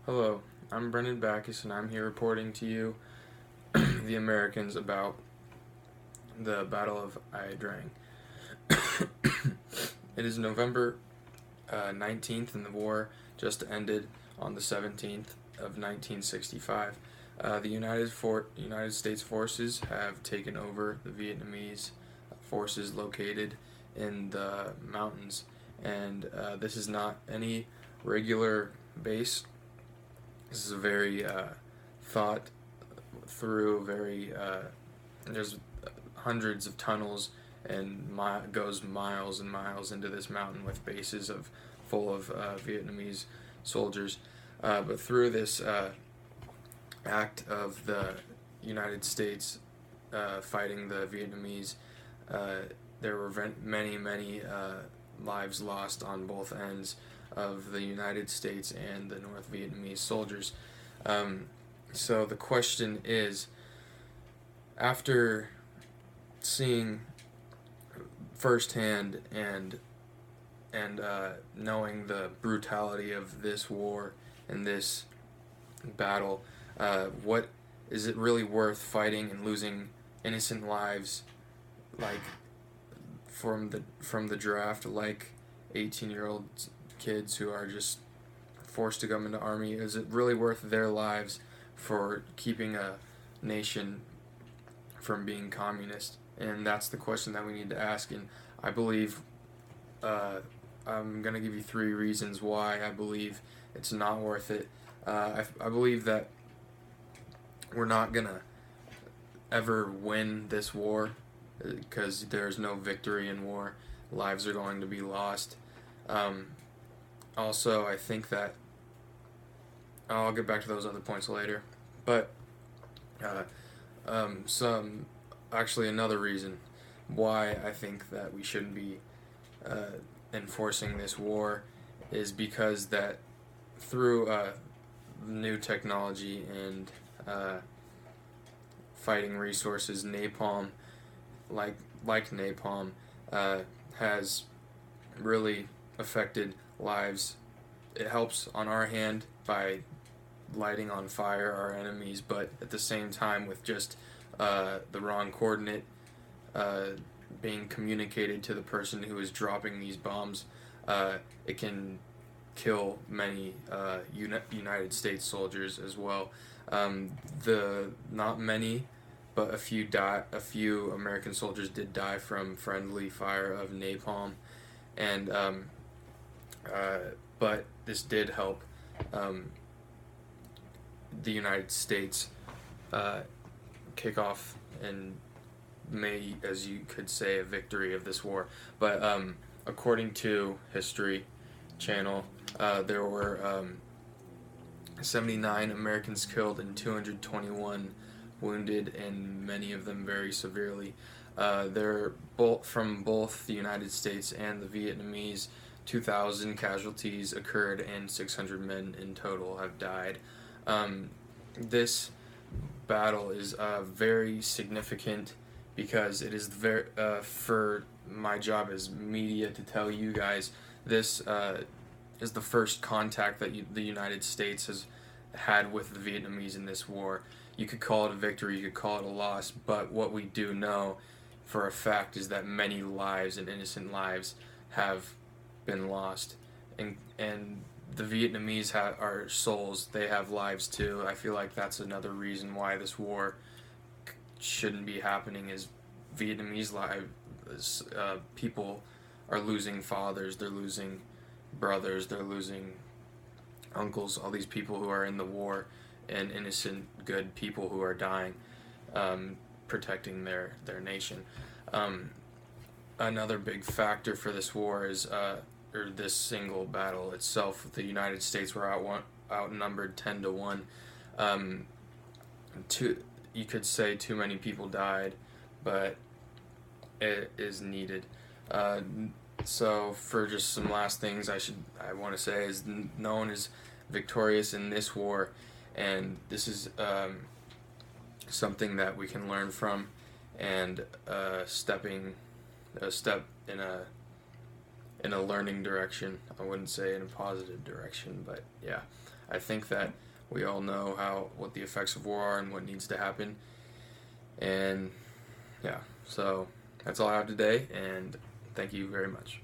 Hello, I'm Brendan Backus, and I'm here reporting to you, the Americans, about the Battle of Drang. It is November 19th, and the war just ended on the 17th of 1965. The United States forces have taken over the Vietnamese forces located in the mountains, and this is not any regular base. This is a very thought through, very there's hundreds of tunnels and goes miles and miles into this mountain with bases full of Vietnamese soldiers. But through this act of the United States fighting the Vietnamese, there were many lives lost on both ends of the United States and the North Vietnamese soldiers. So the question is, after seeing firsthand and knowing the brutality of this war and this battle, what is it really worth fighting and losing innocent lives, like from the draft, like 18-year-old kids who are just forced to come into army? Is it really worth their lives for keeping a nation from being communist? And that's the question that we need to ask. And I believe I'm going to give you three reasons why I believe it's not worth it. I believe that we're not going to ever win this war because there's no victory in war. Lives are going to be lost. Also, I think that I'll get back to those other points later. But another reason why I think that we shouldn't be enforcing this war is because that through new technology and fighting resources, napalm, like napalm, has really affected lives. It helps on our hand by lighting on fire our enemies, but at the same time, with just the wrong coordinate being communicated to the person who is dropping these bombs, it can kill many United States soldiers as well. Not many, but a few American soldiers did die from friendly fire of napalm, and but this did help the United States kick off and may, as you could say, a victory of this war. But according to History Channel, there were 79 Americans killed and 221 wounded, and many of them very severely. They're from both the United States and the Vietnamese. 2,000 casualties occurred and 600 men in total have died. This battle is very significant because it is very for my job as media to tell you guys this is the first contact that the United States has had with the Vietnamese in this war. You could call it a victory, you could call it a loss, but what we do know for a fact is that many lives and innocent lives have been lost, and the Vietnamese are souls. They have lives too. I feel like that's another reason why this war shouldn't be happening. Is Vietnamese lives, people are losing fathers, they're losing brothers, they're losing uncles, all these people who are in the war, and innocent good people who are dying, protecting their nation. Another big factor for this war is or this single battle itself. The United States were outnumbered 10-1. You could say too many people died, but it is needed. So for just some last things I want to say is no one is victorious in this war, and this is something that we can learn from, and a step in a learning direction. I wouldn't say in a positive direction, but yeah. I think that we all know what the effects of war are and what needs to happen. And yeah, so that's all I have today, and thank you very much.